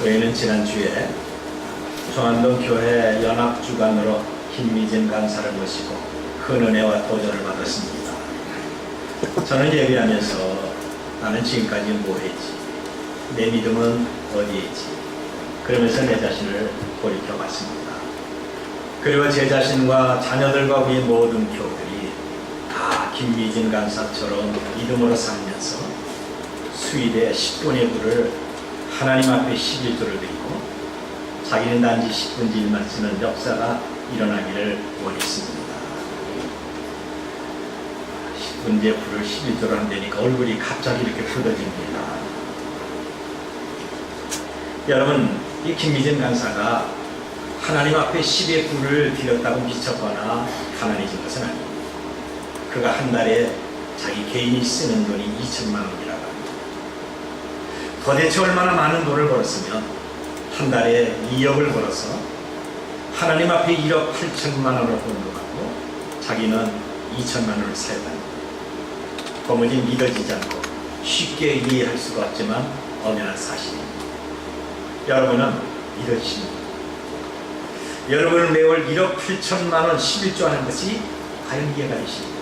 저희는 지난주에 중안동 교회 연합주간으로 김미진 강사를 모시고 큰 은혜와 도전을 받았습니다. 저는 예배하면서 나는 지금까지 뭐 했지? 내 믿음은 어디에 있지? 그러면서 내 자신을 돌이켜 봤습니다. 그리고 제 자신과 자녀들과 우리 모든 교우들이 다 김미진 강사처럼 믿음으로 살면서 수일에 10분의 9를 하나님 앞에 11조를 드리고 자기는 단지 10분 일만 쓰는 역사가 일어나기를 원했습니다. 10분의 9를 11조로 한다니까 얼굴이 갑자기 이렇게 붉어집니다. 여러분, 이 김미진 강사가 하나님 앞에 10의 9를 드렸다고 미쳤거나 가난해진 것은 아닙니다. 그가 한 달에 자기 개인이 쓰는 돈이 2천만 원이라고 합니다. 도대체 얼마나 많은 돈을 벌었으면 한 달에 2억을 벌어서 하나님 앞에 1억 8천만 원을 헌금하고 자기는 2천만 원을 사용합니다. 도무지 믿어지지 않고 쉽게 이해할 수가 없지만 엄연한 사실입니다. 여러분은 믿어지십니까? 여러분은 매월 1억 8천만 원 11조 하는 것이 과연 이해가 되십니까?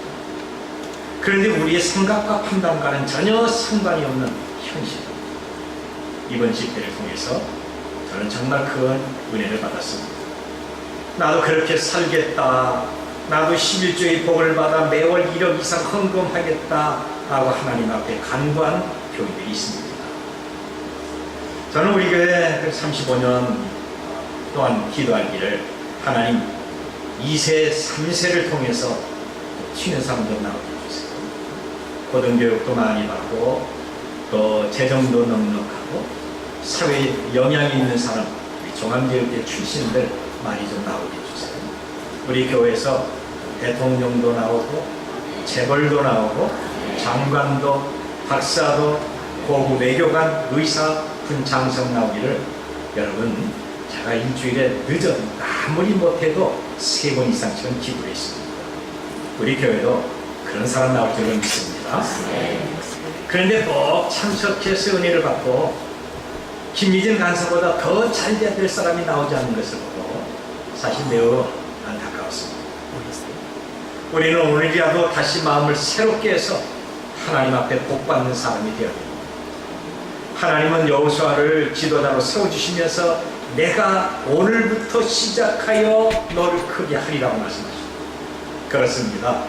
그런데 우리의 생각과 판단과는 전혀 상관이 없는 현실입니다. 이번 집회를 통해서 저는 정말 큰 은혜를 받았습니다. 나도 그렇게 살겠다, 나도 11조의 복을 받아 매월 1억 이상 헌금하겠다 하고 하나님 앞에 간구한 교인들이 있습니다. 저는 우리 교회 35년 또한 기도하기를 하나님 2세, 3세를 통해서 튀는 사람도 나오게 해주세요. 고등교육도 많이 받고 또 재정도 넉넉하고 사회에 영향이 있는 사람, 종합교육대 출신들 많이 좀 나오게 해주세요. 우리 교회에서 대통령도 나오고 재벌도 나오고 장관도 박사도 고급 외교관, 의사, 군장성 나오기를 여러분, 제가 일주일에 늦어도 아무리 못해도 3번 이상씩은 기도를 했습니다. 우리 교회도 그런 사람 나올 줄은 믿습니다. 그런데 꼭 참석해서 은혜를 받고 김미진 간사보다 더 잘 돼야 될 사람이 나오지 않는 것을 보고 사실 매우 안타까웠습니다. 우리는 오늘이라도 다시 마음을 새롭게 해서 하나님 앞에 복받는 사람이 되어야 됩니다. 하나님은 여호수아를 지도자로 세워주시면서 내가 오늘부터 시작하여 너를 크게 하리라고 말씀하십니다. 그렇습니다.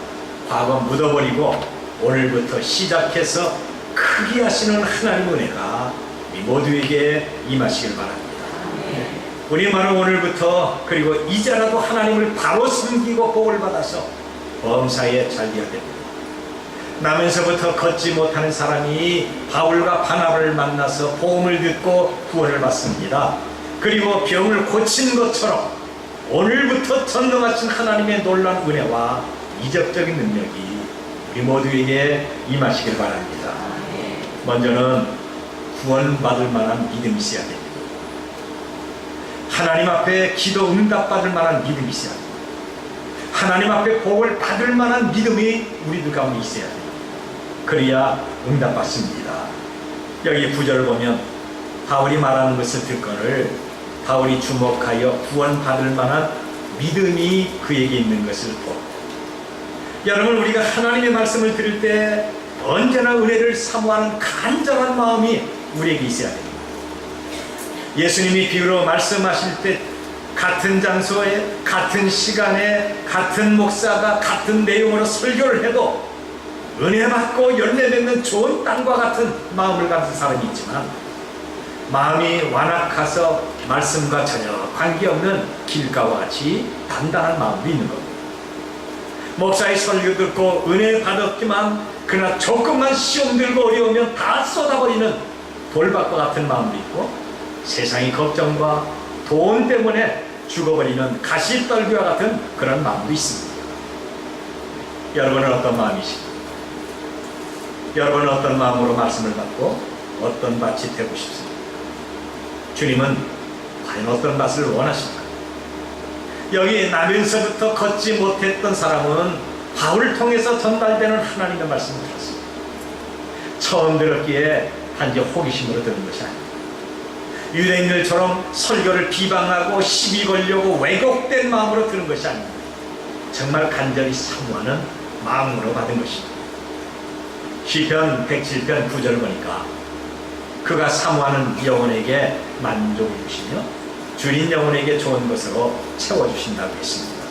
과거 묻어버리고 오늘부터 시작해서 크게 하시는 하나님 은혜가 우리 모두에게 임하시길 바랍니다. 우리만은 오늘부터 그리고 이제라도 하나님을 바로 섬기고 복을 받아서 범사에 잘 되어야 됩니다. 나면서부터 걷지 못하는 사람이 바울과 바나바를 만나서 복음을 듣고 구원을 받습니다. 그리고 병을 고친 것처럼 오늘부터 전능하신 하나님의 놀라운 은혜와 이적적인 능력이 우리 모두에게 임하시길 바랍니다. 먼저는 구원받을 만한 믿음이 있어야 됩니다. 하나님 앞에 기도 응답받을 만한 믿음이 있어야 됩니다. 하나님 앞에 복을 받을 만한 믿음이 우리들 가운데 있어야 됩니다. 그래야 응답받습니다. 여기 구절을 보면 바울이 말하는 것을 듣거늘 바울이 주목하여 구원받을 만한 믿음이 그에게 있는 것을 보고, 여러분, 우리가 하나님의 말씀을 들을 때 언제나 은혜를 사모하는 간절한 마음이 우리에게 있어야 됩니다. 예수님이 비유로 말씀하실 때 같은 장소에 같은 시간에 같은 목사가 같은 내용으로 설교를 해도 은혜 받고 열매 맺는 좋은 땅과 같은 마음을 가진 사람이 있지만 마음이 완악해서 말씀과 전혀 관계없는 길가와 같이 단단한 마음도 있는 겁니다. 목사의 설교 듣고 은혜 받았지만 그러나 조금만 시험 들고 어려우면 다 쏟아버리는 돌밭과 같은 마음도 있고 세상의 걱정과 돈 때문에 죽어버리는 가시떨기와 같은 그런 마음도 있습니다. 여러분은 어떤 마음이십니까? 여러분은 어떤 마음으로 말씀을 받고 어떤 밭이 되고 싶습니까? 주님은 과연 어떤 밭을 원하십니까? 여기 나면서부터 걷지 못했던 사람은 바울을 통해서 전달되는 하나님의 말씀을 들었습니다. 처음 들었기에 단지 호기심으로 듣는 것이 아닙니다. 유대인들처럼 설교를 비방하고 시비 걸려고 왜곡된 마음으로 들은 것이 아닙니다. 정말 간절히 사모하는 마음으로 받은 것입니다. 시편 107편 9절을 보니까 그가 사모하는 영혼에게 만족을 주시며 주인 영혼에게 좋은 것으로 채워주신다고 했습니다.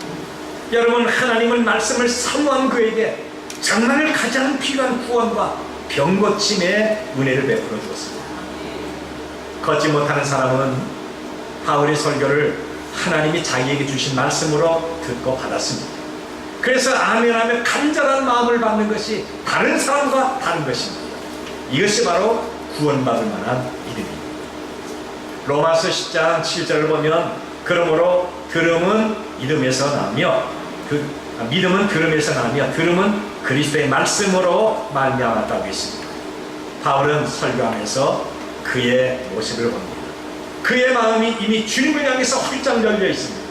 여러분, 하나님은 말씀을 사모한 그에게 정말 가장 필요한 구원과 병고침의 은혜를 베풀어 주었습니다. 걷지 못하는 사람은 바울의 설교를 하나님이 자기에게 주신 말씀으로 듣고 받았습니다. 그래서 아멘하며 간절한 마음을 받는 것이 다른 사람과 다른 것입니다. 이것이 바로 구원받을 만한 믿음입니다. 로마서 10장 7절을 보면 그러므로 들음은 믿음에서 나며 믿음은 들음에서 나며 들음은 그리스도의 말씀으로 말미암았다고 했습니다. 바울은 설교하면서 그의 모습을 봅니다. 그의 마음이 이미 주님을 향해서 활짝 열려 있습니다.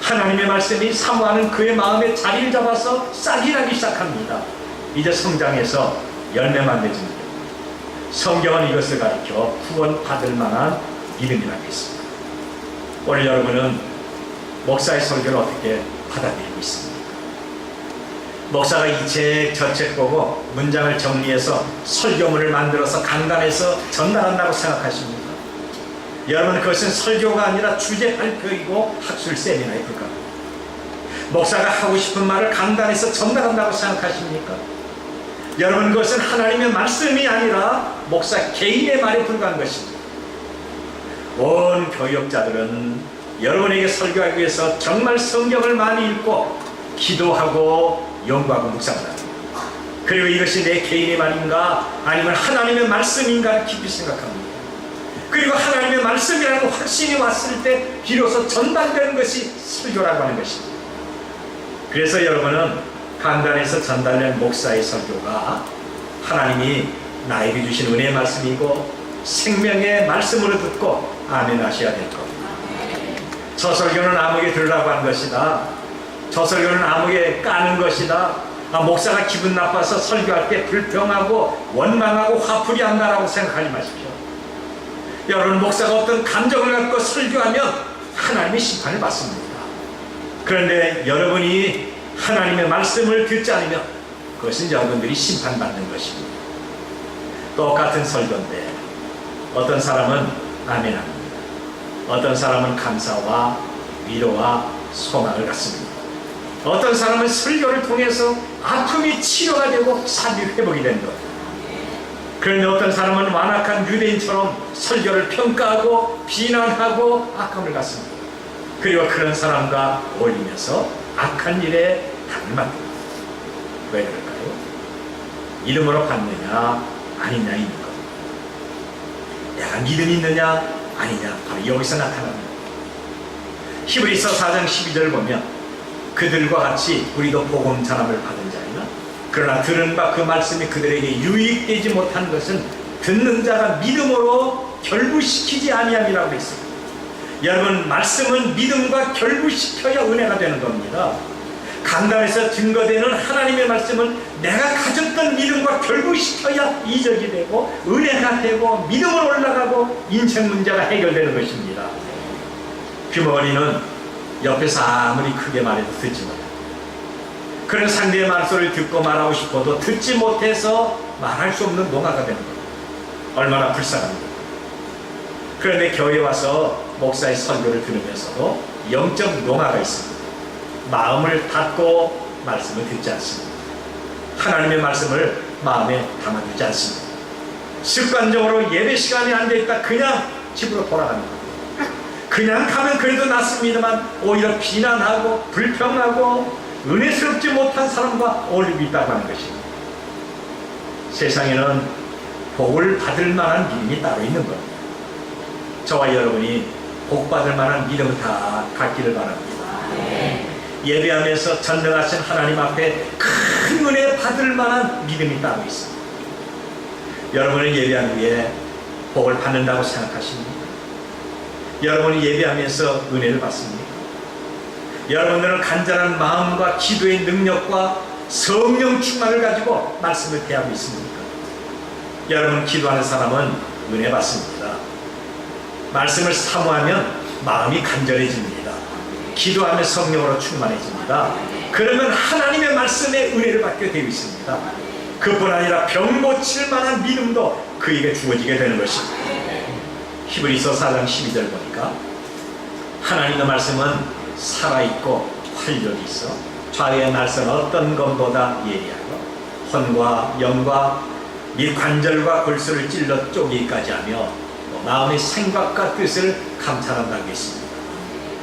하나님의 말씀이 사모하는 그의 마음에 자리를 잡아서 싹이 나기 시작합니다. 이제 성장해서 열매만 맺습니다. 성경은 이것을 가리켜 구원받을 만한 믿음이라고 했습니다. 오늘 여러분은 목사의 설교를 어떻게 받아들이고 있습니까? 목사가 이 책 저 책 보고 문장을 정리해서 설교문을 만들어서 강단에서 전달한다고 생각하십니까? 여러분, 그것은 설교가 아니라 주제 발표이고 학술 세미나에 불과합니다. 목사가 하고 싶은 말을 강단에서 전달한다고 생각하십니까? 여러분, 그것은 하나님의 말씀이 아니라 목사 개인의 말에 불과한 것입니다. 온 교역자들은 여러분에게 설교하기 위해서 정말 성경을 많이 읽고 기도하고 연구하고 묵상합니다. 그리고 이것이 내 개인의 말인가 아니면 하나님의 말씀인가를 깊이 생각합니다. 그리고 하나님의 말씀이라는 확신이 왔을 때 비로소 전달되는 것이 설교라고 하는 것입니다. 그래서 여러분은 강단에서 전달된 목사의 설교가 하나님이 나에게 주신 은혜의 말씀이고 생명의 말씀으로 듣고 아멘 하셔야 될 겁니다. 저 설교는 아무에게 들으라고 한 것이다. 저 설교는 아무에게 까는 것이다. 목사가 기분 나빠서 설교할 때 불평하고 원망하고 화풀이 한다라고 생각하지 마십시오. 여러분, 목사가 어떤 감정을 갖고 설교하면 하나님의 심판을 받습니다. 그런데 여러분이 하나님의 말씀을 듣지 않으면 그것은 여러분들이 심판받는 것입니다. 똑같은 설교인데 어떤 사람은 아멘합니다. 어떤 사람은 감사와 위로와 소망을 갖습니다. 어떤 사람은 설교를 통해서 아픔이 치료가 되고 삶이 회복이 된다. 그런데 어떤 사람은 완악한 유대인처럼 설교를 평가하고 비난하고 악함을 갖습니다. 그리고 그런 사람과 어울리면서 악한 일에 당을 맡깁니다. 왜 그럴까요? 이름으로 받느냐 아니냐 있는 겁니다. 내가 믿음이 있느냐 아니냐 바로 여기서 나타납니다. 히브리서 4장 12절을 보면 그들과 같이 우리도 복음 전함을 받은 자이나 그러나 들은 바 그 말씀이 그들에게 유익되지 못한 것은 듣는 자가 믿음으로 결부시키지 아니함이라고 했습니다. 여러분, 말씀은 믿음과 결부시켜야 은혜가 되는 겁니다. 강단에서 증거되는 하나님의 말씀은 내가 가졌던 믿음과 결부시켜야 이적이 되고 은혜가 되고 믿음으로 올라가고 인생 문제가 해결되는 것입니다. 규모원이는 옆에서 아무리 크게 말해도 듣지 못합니다. 그런 상대의 말소리를 듣고 말하고 싶어도 듣지 못해서 말할 수 없는 농아가 되는 겁니다. 얼마나 불쌍합니다. 그런데 교회에 와서 목사의 설교를 들으면서도 영적 농아가 있습니다. 마음을 닫고 말씀을 듣지 않습니다. 하나님의 말씀을 마음에 담아두지 않습니다. 습관적으로 예배 시간이 안 되니까 그냥 집으로 돌아갑니다. 그냥 가면 그래도 낫습니다만 오히려 비난하고 불평하고 은혜스럽지 못한 사람과 어울리고 있다고 하는 것입니다. 세상에는 복을 받을 만한 믿음이 따로 있는 겁니다. 저와 여러분이 복 받을 만한 믿음을 다 갖기를 바랍니다. 예배하면서 전능하신 하나님 앞에 큰 은혜 받을 만한 믿음이 따로 있습니다. 여러분은 예배한 후에 복을 받는다고 생각하십니까? 여러분이 예배하면서 은혜를 받습니까? 여러분들은 간절한 마음과 기도의 능력과 성령 충만을 가지고 말씀을 대하고 있습니까? 여러분, 기도하는 사람은 은혜 받습니다. 말씀을 사모하면 마음이 간절해집니다. 기도하며 성령으로 충만해집니다. 그러면 하나님의 말씀에 은혜를 받게 되어 있습니다. 그뿐 아니라 병 고칠 만한 믿음도 그에게 주어지게 되는 것입니다. 히브리서 4장 12절 보니까 하나님의 말씀은 살아있고 활력이 있어 좌우의 날선 어떤 것보다 예리하고 혼과 영과 및 관절과 골수를 찔러 쪼개기까지 하며 마음의 생각과 뜻을 감찰한다고 했습니다.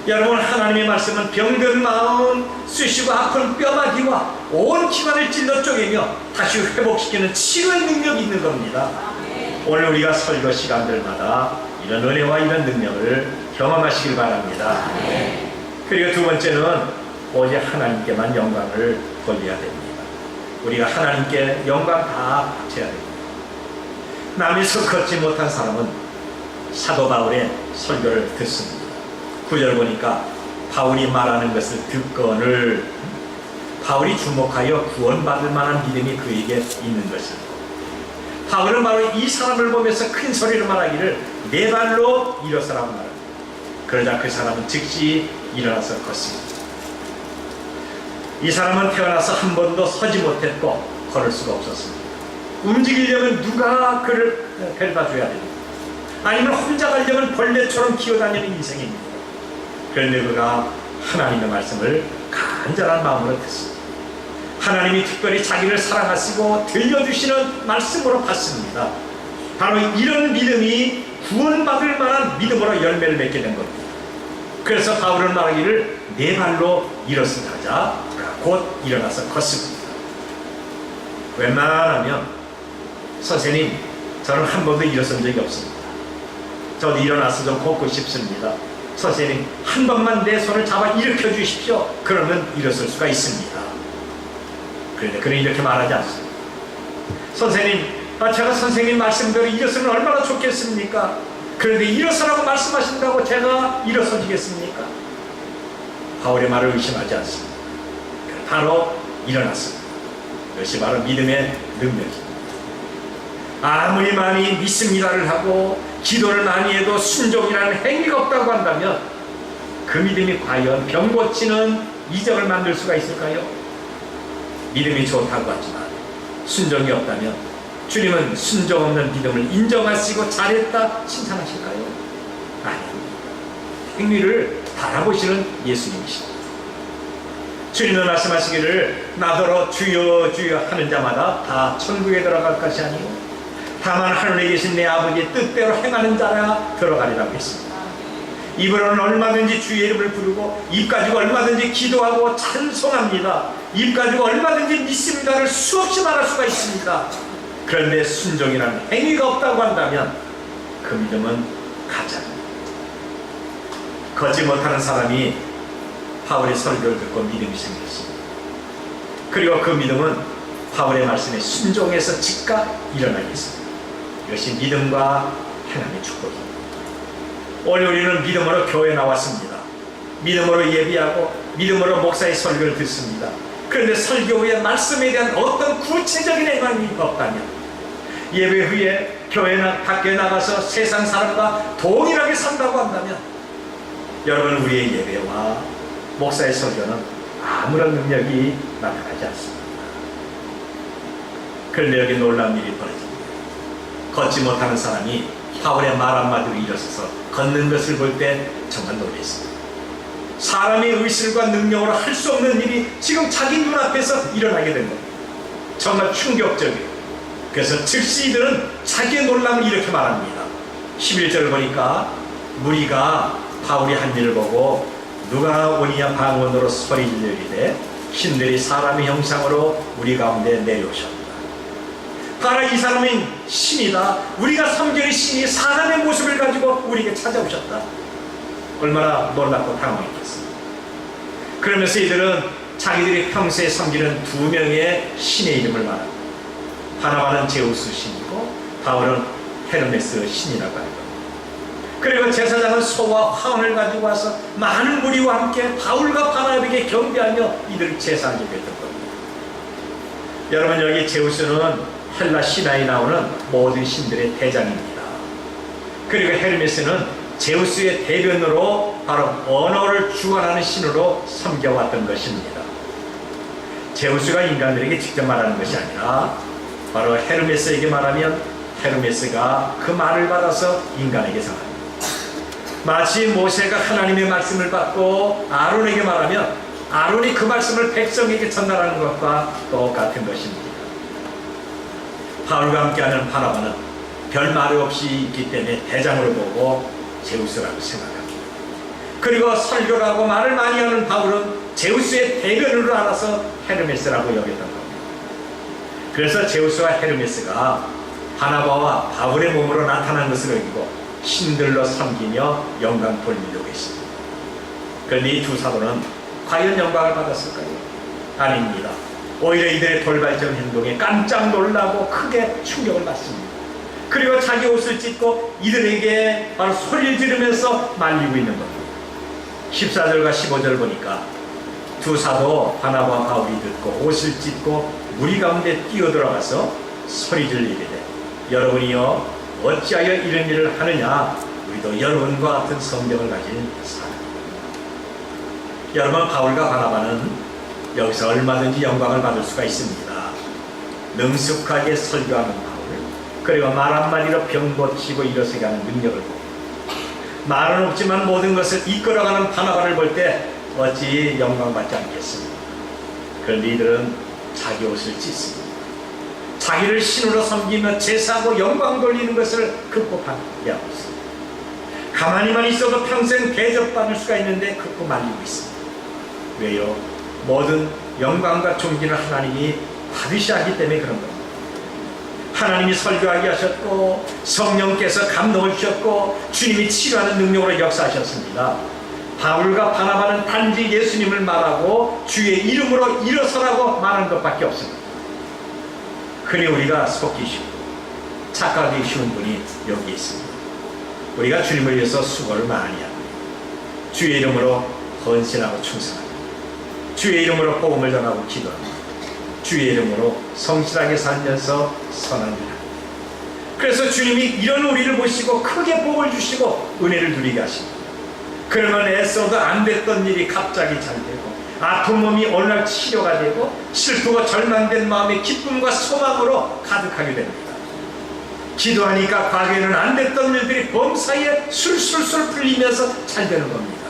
여러분, 하나님의 말씀은 병든 마음, 쑤시고 아픈 뼈마디와 온 기관을 찔러 쪼개며 다시 회복시키는 치료의 능력이 있는 겁니다. 오늘 우리가 설교 시간들마다 이런 은혜와 이런 능력을 경험하시길 바랍니다. 그리고 두 번째는 오직 하나님께만 영광을 돌려야 됩니다. 우리가 하나님께 영광 다 바쳐야 됩니다. 남이 섞었지 못한 사람은 사도 바울의 설교를 듣습니다. 9절 보니까 바울이 말하는 것을 듣거늘 바울이 주목하여 구원받을 만한 믿음이 그에게 있는 것을 바울은 바로 이 사람을 보면서 큰 소리로 말하기를 네 발로 일어서라고 말합니다. 그러자 그 사람은 즉시 일어나서 걷습니다. 이 사람은 태어나서 한 번도 서지 못했고 걸을 수가 없었습니다. 움직이려면 누가 그를 데려다 줘야 됩니다. 아니면 혼자 가려면 벌레처럼 기어다니는 인생입니다. 그런데 그가 하나님의 말씀을 간절한 마음으로 듣습니다. 하나님이 특별히 자기를 사랑하시고 들려주시는 말씀으로 받습니다. 바로 이런 믿음이 구원받을 만한 믿음으로 열매를 맺게 된 겁니다. 그래서 바울은 말하기를 네 발로 일어서자 곧 일어나서 걷습니다. 웬만하면 선생님, 저는 한 번도 일어선 적이 없습니다. 저도 일어나서 좀 걷고 싶습니다. 선생님, 한 번만 내 손을 잡아 일으켜 주십시오. 그러면 일어설 수가 있습니다. 그런데 그는 이렇게 말하지 않습니다. 선생님, 제가 선생님 말씀대로 일어서면 얼마나 좋겠습니까? 그런데 일어서라고 말씀하신다고 제가 일어서지겠습니까? 바울의 말을 의심하지 않습니다. 바로 일어났습니다. 이것이 바로 믿음의 능력입니다. 아무리 많이 믿습니다를 하고 기도를 많이 해도 순종이라는 행위가 없다고 한다면 그 믿음이 과연 병 고치는 이적을 만들 수가 있을까요? 믿음이 좋다고 하지만 순종이 없다면 주님은 순종 없는 믿음을 인정하시고 잘했다 칭찬하실까요? 아닙니다. 행위를 바라보시는 예수님이십니다. 주님은 말씀하시기를 나더러 주여 주여 하는 자마다 다 천국에 들어갈 것이 아니요 다만 하늘에 계신 내 아버지의 뜻대로 행하는 자라 들어가리라고 했습니다. 입으로는 얼마든지 주의 이름을 부르고 입 가지고 얼마든지 기도하고 찬송합니다. 입 가지고 얼마든지 믿습니다를 수없이 말할 수가 있습니다. 그런데 순종이라는 행위가 없다고 한다면 그 믿음은 가짜입니다. 걷지 못하는 사람이 바울의 설교를 듣고 믿음이 생겼습니다. 그리고 그 믿음은 바울의 말씀에 순종해서 즉각 일어나겠습니다. 이것이 믿음과 하나님의 축복입니다. 오늘 우리는 믿음으로 교회에 나왔습니다. 믿음으로 예비하고 믿음으로 목사의 설교를 듣습니다. 그런데 설교 후에 말씀에 대한 어떤 구체적인 행동이 없다면 예배 후에 교회나 밖에 나가서 세상 사람과 동일하게 산다고 한다면 여러분, 우리의 예배와 목사의 설교는 아무런 능력이 나타나지 않습니다. 그런데 여기 놀라운 일이 벌어집니다. 걷지 못하는 사람이 바울의 말 한마디로 일어서서 걷는 것을 볼 때 정말 놀랐습니다. 사람의 의술과 능력으로 할 수 없는 일이 지금 자기 눈앞에서 일어나게 된 겁니다. 정말 충격적이에요. 그래서 즉시 이들은 자기의 놀람을 이렇게 말합니다. 11절을 보니까 무리가 바울이 한 일을 보고 누가 오니야 방언으로 소리 지르되 신들이 사람의 형상으로 우리 가운데 내려오셨다. 바로 이 사람은 신이다. 우리가 섬기는 신이 사람의 모습을 가지고 우리에게 찾아오셨다. 얼마나 놀랍고 당황했겠습니까? 그러면서 이들은 자기들이 평소에 섬기는 두 명의 신의 이름을 말합니다. 바나바는 제우스 신이고 바울은 헤르메스 신이라고 합니다. 그리고 제사장은 소와 화원을 가지고 와서 많은 무리와 함께 바울과 바나바에게 경배하며 이들을 제사하게 됐던 겁니다. 여러분, 여기 제우스는 헬라 신화에 나오는 모든 신들의 대장입니다. 그리고 헤르메스는 제우스의 대변으로 바로 언어를 주관하는 신으로 섬겨왔던 것입니다. 제우스가 인간들에게 직접 말하는 것이 아니라 바로 헤르메스에게 말하면 헤르메스가 그 말을 받아서 인간에게 전합니다. 마치 모세가 하나님의 말씀을 받고 아론에게 말하면 아론이 그 말씀을 백성에게 전달하는 것과 똑같은 것입니다. 바울과 함께하는 바나바는 별 말이 없이 있기 때문에 대장으로 보고 제우스라고 생각합니다. 그리고 설교를 하고 말을 많이 하는 바울은 제우스의 대변으로 알아서 헤르메스라고 여겼던 겁니다. 그래서 제우스와 헤르메스가 바나바와 바울의 몸으로 나타난 것을 여기고 신들로 섬기며 영광 돌리려고 했습니다. 그런데 이 두 사도는 과연 영광을 받았을까요? 아닙니다. 오히려 이들의 돌발적 행동에 깜짝 놀라고 크게 충격을 받습니다. 그리고 자기 옷을 찢고 이들에게 바로 소리를 지르면서 말리고 있는 겁니다. 14절과 15절 보니까 두 사도 바나바와 바울이 듣고 옷을 찢고 무리 가운데 뛰어들어가서 소리 지르되 여러분이여 어찌하여 이런 일을 하느냐. 우리도 여러분과 같은 성경을 가진 사람. 여러분, 바울과 바나바는 여기서 얼마든지 영광을 받을 수가 있습니다. 능숙하게 설교하는 바울, 그리고 말 한마디로 병 고치고 일어서게 하는 능력을 보고, 말은 없지만 모든 것을 이끌어가는 바나바를 볼 때 어찌 영광받지 않겠습니까? 그런데 이들은 자기 옷을 찢습니다. 자기를 신으로 섬기며 제사하고 영광 돌리는 것을 극복하고 있습니다. 가만히만 있어도 평생 대접받을 수가 있는데 극복 말리고 있습니다. 왜요? 모든 영광과 존귀는 하나님이 받으셔야 하기 때문에 그런 겁니다. 하나님이 설교하게 하셨고 성령께서 감동을 주셨고 주님이 치료하는 능력으로 역사하셨습니다. 바울과 바나바는 단지 예수님을 말하고 주의 이름으로 일어서라고 말하는 것밖에 없습니다. 그니 우리가 속기 쉽고 착각하기 쉬운 분이 여기 있습니다. 우리가 주님을 위해서 수고를 많이 합니다. 주의 이름으로 헌신하고 충성합니다. 주의 이름으로 복음을 전하고 기도합니다. 주의 이름으로 성실하게 살면서 선한 일 합니다. 그래서 주님이 이런 우리를 보시고 크게 복을 주시고 은혜를 누리게 하십니다. 그러면 애써도 안 됐던 일이 갑자기 잘 되고 아픈 몸이 어느 날 치료가 되고 슬프고 절망된 마음이 기쁨과 소망으로 가득하게 됩니다. 기도하니까 과거에는 안 됐던 일들이 범사이에 술술술 풀리면서 잘 되는 겁니다.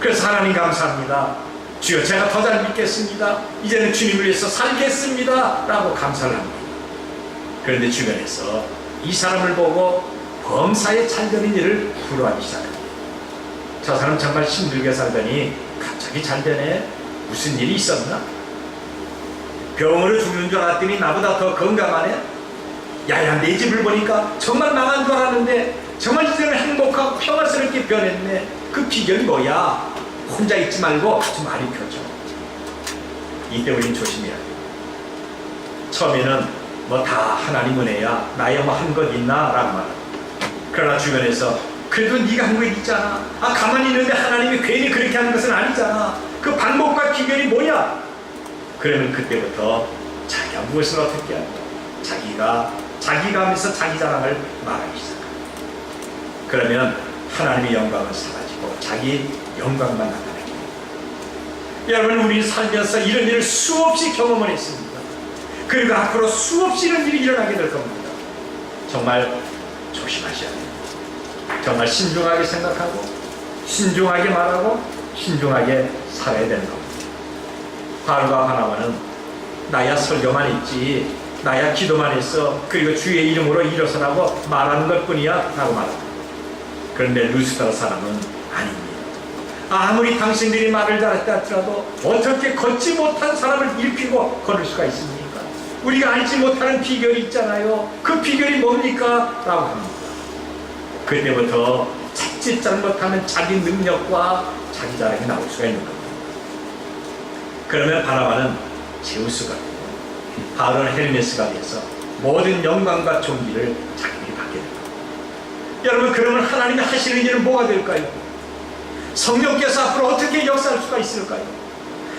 그래서 하나님 감사합니다. 주여 제가 더 잘 믿겠습니다. 이제는 주님을 위해서 살겠습니다. 라고 감사를 합니다. 그런데 주변에서 이 사람을 보고 범사에 잘 되는 일을 부러워하기 시작합니다. 저 사람 정말 힘들게 살더니 갑자기 잘 되네. 무슨 일이 있었나? 병으로 죽는 줄 알았더니 나보다 더 건강하네. 야야 내 집을 보니까 정말 망한 줄 알았는데 정말 이제는 행복하고 평화스럽게 변했네. 그 비결이 뭐야? 혼자 있지 말고 좀 많이 펴줘. 이때 우린 조심해야 돼. 처음에는 뭐 다 하나님 은혜야. 나야 뭐 한 것 있나? 라고 말합니다. 그러나 주변에서 그래도 네가 한 거 있잖아. 가만히 있는데 하나님이 괜히 그렇게 하는 것은 아니잖아. 그 방법과 비결이 뭐냐? 그러면 그때부터 자기가 무엇을 어떻게 하고 자기가 하면서 자기 자랑을 말하기 시작합니다. 그러면 하나님의 영광은 사라지고 자기 영광만 나타나게 됩니다. 여러분, 우리 살면서 이런 일을 수없이 경험을 했습니다. 그리고 앞으로 수없이 이런 일이 일어나게 될 겁니다. 정말 조심하셔야 됩니다. 정말 신중하게 생각하고 신중하게 말하고 신중하게 살아야 되는 겁니다. 바울과 바나바는 나야 설교만 했지, 나야 기도만 했어, 그리고 주의 이름으로 일어서라고 말하는 것뿐이야 라고 말합니다. 그런데 루스더 사람은 아닙니다. 아무리 당신들이 말을 잘했다 할지라도 어떻게 걷지 못한 사람을 일으키고 걸을 수가 있습니까? 우리가 알지 못하는 비결이 있잖아요. 그 비결이 뭡니까? 라고 합니다. 그때부터 자칫 잘못하면 자기 능력과 자기 자랑이 나올 수가 있는 겁니다. 그러면 바나바는 제우스가 되고 바울은 헤르메스가 돼서 모든 영광과 존귀를 자기들이 받게 됩니다. 여러분, 그러면 하나님이 하시는 일은 뭐가 될까요? 성령께서 앞으로 어떻게 역사할 수가 있을까요?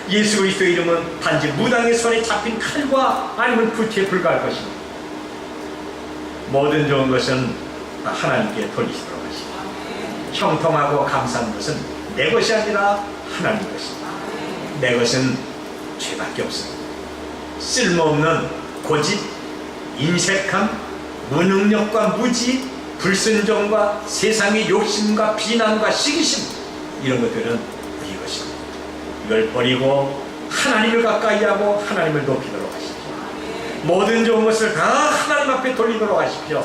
예수 그리스도의 이름은 단지 무당의 손에 잡힌 칼과 아니면 불치에 불과할 것입니다. 모든 좋은 것은 하나님께 돌리시도록 하십니다. 형통하고 감사한 것은 내 것이 아니라 하나님 것입니다. 내 것은 죄밖에 없습니다. 쓸모없는 고집, 인색함, 무능력과 무지, 불순종과 세상의 욕심과 비난과 시기심, 이런 것들은 우리 것입니다. 이걸 버리고 하나님을 가까이 하고 하나님을 높이도록 하십시오. 모든 좋은 것을 다 하나님 앞에 돌리도록 하십시오.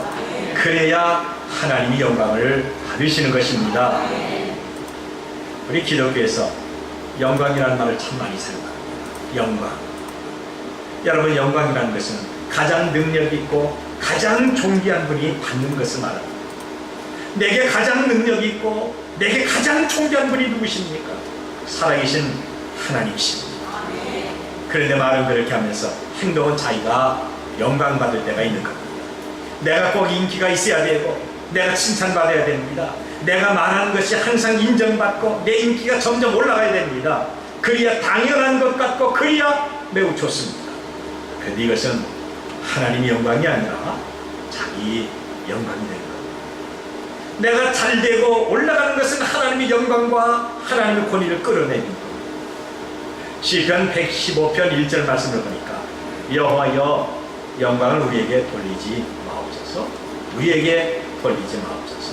그래야 하나님이 영광을 받으시는 것입니다. 우리 기독교에서 영광이라는 말을 참 많이 사용합니다. 영광. 여러분, 영광이라는 것은 가장 능력 있고 가장 존귀한 분이 받는 것을 말합니다. 내게 가장 능력이 있고 내게 가장 존귀한 분이 누구십니까? 살아계신 하나님이십니다. 그런데 말은 그렇게 하면서 행동은 자기가 영광받을 때가 있는 겁니다. 내가 꼭 인기가 있어야 되고 내가 칭찬받아야 됩니다. 내가 말하는 것이 항상 인정받고 내 인기가 점점 올라가야 됩니다. 그래야 당연한 것 같고 그래야 매우 좋습니다. 그런데 이것은 하나님의 영광이 아니라 자기 영광이 되는 겁니다. 내가 잘되고 올라가는 것은 하나님의 영광과 하나님의 권위를 끌어내는 겁니다. 시편 115편 1절 말씀을 보니까 여호와여 영광을 우리에게 돌리지 마옵소서. 우리에게 돌리지 마옵소서.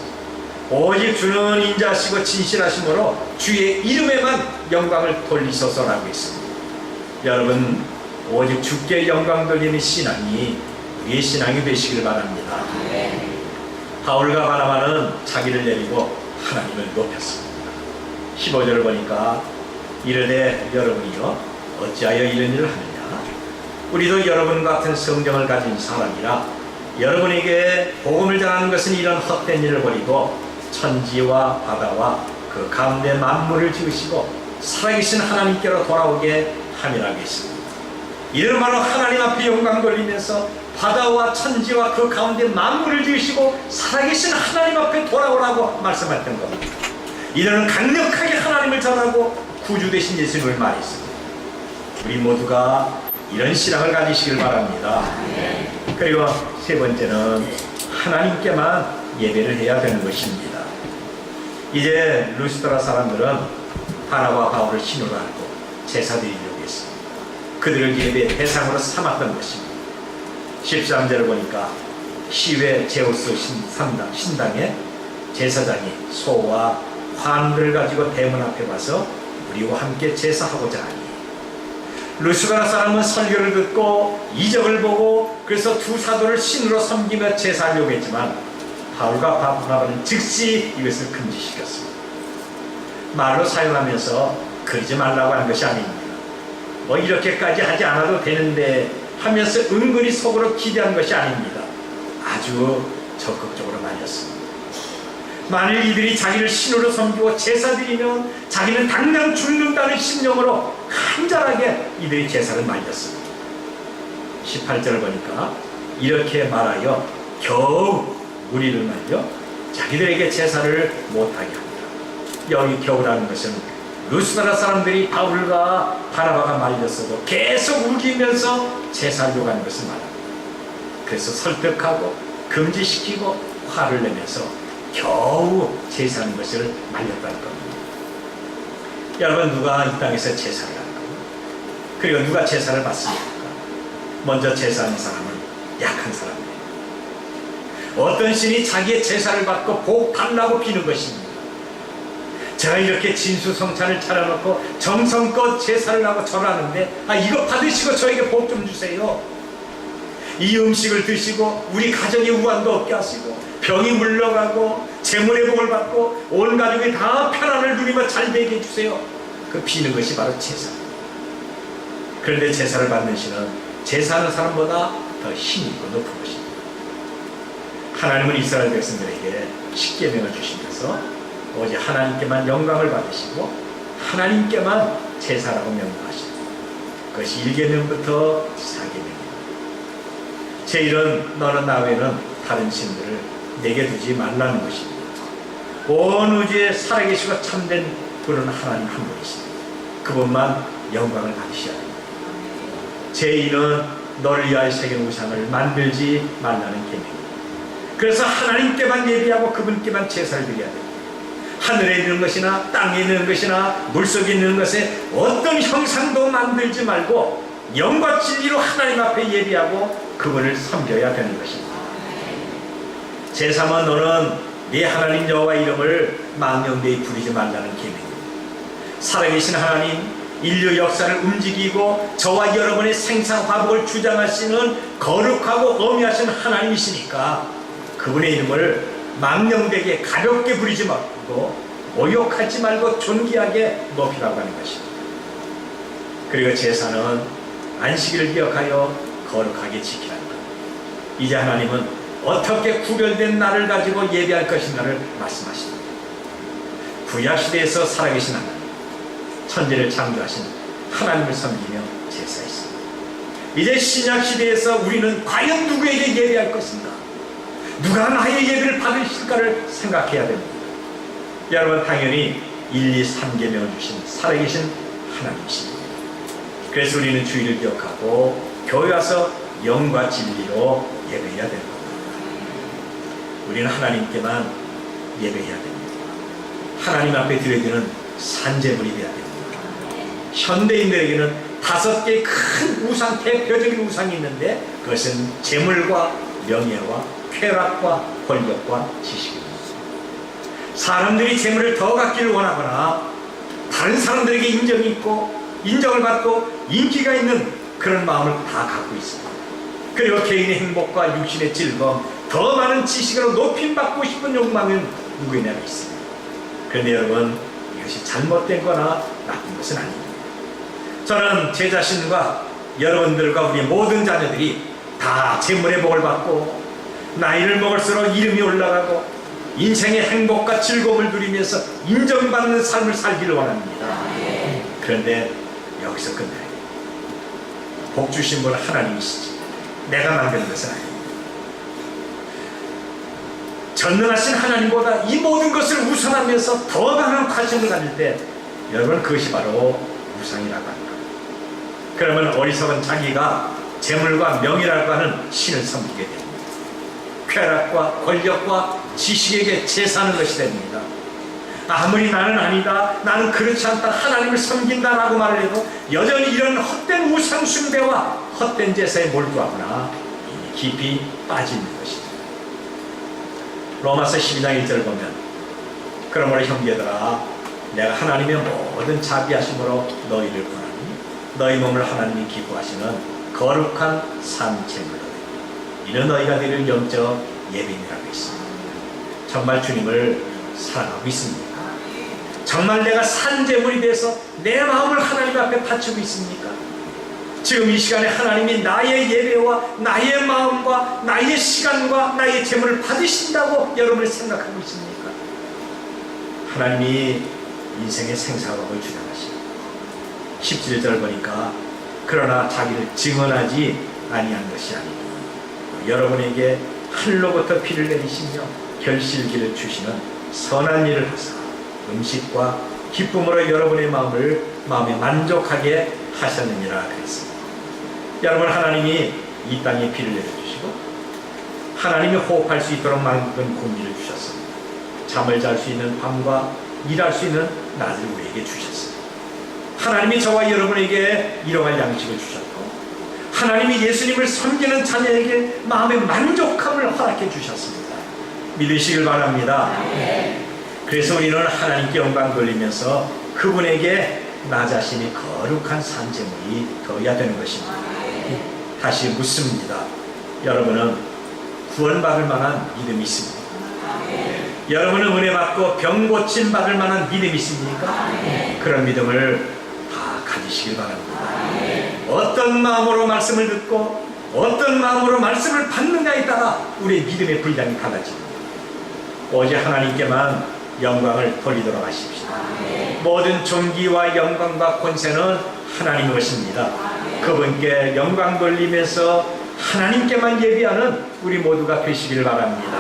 오직 주는 인자하시고 진실하심으로 주의 이름에만 영광을 돌리소서라고 했습니다. 여러분, 오직 주께 영광 돌리는 신앙이 우리의 신앙이 되시길 바랍니다. 바울과 바나바는 자기를 내리고 하나님을 높였습니다. 15절을 보니까 이르되 여러분이여 어찌하여 이런 일을 하느냐. 우리도 여러분 같은 성정을 가진 사람이라 여러분에게 복음을 전하는 것은 이런 헛된 일을 버리고 천지와 바다와 그 가운데 만물을 지으시고 살아계신 하나님께로 돌아오게 함이라고 했습니다. 이런 말로 하나님 앞에 영광 돌리면서 바다와 천지와 그 가운데 만물을 지으시고 살아계신 하나님 앞에 돌아오라고 말씀했던 겁니다. 이들은 강력하게 하나님을 전하고 구주 되신 예수님을 말했습니다. 우리 모두가 이런 신앙을 가지시길 바랍니다. 그리고 세 번째는 하나님께만 예배를 해야 되는 것입니다. 이제 루스드라 사람들은 바나바와 바울을 신으로 알고 제사 드리려고 했습니다. 그들을 예배의 대상으로 삼았던 것입니다. 13절을 보니까 시외 제우스 신당에 제사장이 소와 환들을 가지고 대문 앞에 와서 우리와 함께 제사하고자 하니, 루스드라 사람은 설교를 듣고 이적을 보고 그래서 두 사도를 신으로 섬기며 제사하려고 했지만 바울과 바나바는 즉시 이것을 금지시켰습니다. 말로 사용하면서 그러지 말라고 하는 것이 아닙니다. 뭐 이렇게까지 하지 않아도 되는데 하면서 은근히 속으로 기대한 것이 아닙니다. 아주 적극적으로 말렸습니다. 만일 이들이 자기를 신으로 섬기고 제사드리면 자기는 당장 죽는다는 심령으로 간절하게 이들이 제사를 말렸습니다. 18절을 보니까 이렇게 말하여 겨우 우리를 말려 자기들에게 제사를 못하게 합니다. 여기 겨우라는 것은 루스드라 사람들이 바울과 바나바가 말렸어도 계속 우기면서 제사하려고 하는 것을 말합니다. 그래서 설득하고 금지시키고 화를 내면서 겨우 제사하는 것을 말렸다는 겁니다. 여러분, 누가 이 땅에서 제사를 할까요? 그리고 누가 제사를 받습니까? 먼저 제사하는 사람은 약한 사람이에요. 어떤 신이 자기의 제사를 받고 복 달라고 비는 것입니다. 제가 이렇게 진수성찬을 차려놓고 정성껏 제사를 하고 절하는데 이거 받으시고 저에게 복 좀 주세요. 이 음식을 드시고 우리 가정에 우환도 없게 하시고 병이 물러가고 재물의 복을 받고 온 가족이 다 편안을 누리며 잘 되게 해주세요. 그 비는 것이 바로 제사. 그런데 제사를 받는 신은 제사하는 사람보다 더 힘이 있고 높은 것입니다. 하나님은 이스라엘 백성들에게 십계명을 주시면서 오직 하나님께만 영광을 받으시고 하나님께만 제사라고 명령하십니다. 그것이 1계명부터 4계명입니다. 제1은 너는 나 외에는 다른 신들을 내게 두지 말라는 것입니다. 온 우주에 살아계시고 참된 분은 하나님 한 분이십니다. 그분만 영광을 받으셔야 합니다. 제2는 너를 위하여 새긴 우상을 만들지 말라는 계명입니다. 그래서 하나님께만 예배하고 그분께만 제사를 드려야 됩니다. 하늘에 있는 것이나 땅에 있는 것이나 물속에 있는 것에 어떤 형상도 만들지 말고 영과 진리로 하나님 앞에 예비하고 그분을 섬겨야 되는 것입니다. 제3은 너는 네 하나님 여호와 이름을 망령되이 부르지 말라는 계명입니다. 살아계신 하나님, 인류 역사를 움직이고 저와 여러분의 생사화복을 주장하시는 거룩하고 어미하신 하나님이시니까 그분의 이름을 망령되게 가볍게 부르지 말고 모욕하지 말고 존귀하게 높이라고 하는 것입니다. 그리고 제사는 안식일을 기억하여 거룩하게 지키라는 것. 이제 하나님은 어떻게 구별된 날을 가지고 예배할 것인가를 말씀하십니다. 구약시대에서 살아계신 하나님, 천지를 창조하신 하나님을 섬기며 제사했습니다. 이제 신약시대에서 우리는 과연 누구에게 예배할 것인가? 누가 나의 예배를 받으실까를 생각해야 됩니다. 여러분, 당연히 1, 2, 3계명을 주신 살아계신 하나님이십니다. 그래서 우리는 주일을 기억하고 교회 와서 영과 진리로 예배해야 되는 겁니다. 우리는 하나님께만 예배해야 됩니다. 하나님 앞에 드려지는 산제물이 되어야 됩니다. 현대인들에게는 5개의 큰 우상, 대표적인 우상이 있는데 그것은 재물과 명예와 쾌락과 권력과 지식입니다. 사람들이 재물을 더 갖기를 원하거나 다른 사람들에게 인정이 있고 인정을 받고 인기가 있는 그런 마음을 다 갖고 있습니다. 그리고 개인의 행복과 육신의 즐거움, 더 많은 지식으로 높임받고 싶은 욕망은 누구에나 있습니다. 그런데 여러분, 이것이 잘못된 거나 나쁜 것은 아닙니다. 저는 제 자신과 여러분들과 우리 모든 자녀들이 다 재물의 복을 받고 나이를 먹을수록 이름이 올라가고 인생의 행복과 즐거움을 누리면서 인정받는 삶을 살기를 원합니다. 그런데 여기서 끝나야 돼요. 복 주신 분은 하나님이시지 내가 만드는 것은 아닙니다. 전능하신 하나님보다 이 모든 것을 우선하면서 더 많은 관심을 가질 때 여러분, 그것이 바로 우상이라고 합니다. 그러면 어리석은 자기가 재물과 명예라고 하는 신을 섬기게 됩니다. 쾌락과 권력과 지식에게 제사하는 것이 됩니다. 아무리 나는 아니다, 나는 그렇지 않다, 하나님을 섬긴다라고 말을 해도 여전히 이런 헛된 우상 숭배와 헛된 제사에 몰두하거나 깊이 빠져 있는 것이죠. 로마서 12장 1절을 보면 그러므로 형제들아, 내가 하나님의 모든 자비하심으로 너희를 구하니 너희 몸을 하나님이 기뻐하시는 거룩한 산 제물로 이는 너희가 드릴 영적 예배니라고 있습니다. 정말 주님을 사랑하고 있습니까? 정말 내가 산 제물이 돼서 내 마음을 하나님 앞에 바치고 있습니까? 지금 이 시간에 하나님이 나의 예배와 나의 마음과 나의 시간과 나의 제물을 받으신다고 여러분을 생각하고 있습니까? 하나님이 인생의 생사각을 주장하시고 17절 보니까 그러나 자기를 증언하지 아니한 것이 아니고 여러분에게 하늘로부터 비를 내리시며 결실기를 주시는 선한 일을 하사 음식과 기쁨으로 여러분의 마음에 만족하게 하셨느니라 그랬습니다. 여러분, 하나님이 이 땅에 비를 내려주시고 하나님이 호흡할 수 있도록 만든 공기를 주셨습니다. 잠을 잘 수 있는 밤과 일할 수 있는 낮을 우리에게 주셨습니다. 하나님이 저와 여러분에게 일용할 양식을 주셨고 하나님이 예수님을 섬기는 자녀에게 마음의 만족함을 허락해 주셨습니다. 믿으시길 바랍니다. 그래서 우리는 하나님께 영광 돌리면서 그분에게 나 자신이 거룩한 산제물이 되어야 되는 것입니다. 다시 묻습니다. 여러분은 구원받을 만한 믿음이 있습니까? 여러분은 은혜 받고 병 고침 받을 만한 믿음이 있습니까? 그런 믿음을 다 가지시길 바랍니다. 어떤 마음으로 말씀을 듣고 어떤 마음으로 말씀을 받는가에 따라 우리의 믿음의 분량이 달라집니다. 오직 하나님께만 영광을 돌리도록 하십시오. 모든 존귀와 영광과 권세는 하나님 것입니다. 그분께 영광 돌리면서 하나님께만 예비하는 우리 모두가 되시길 바랍니다.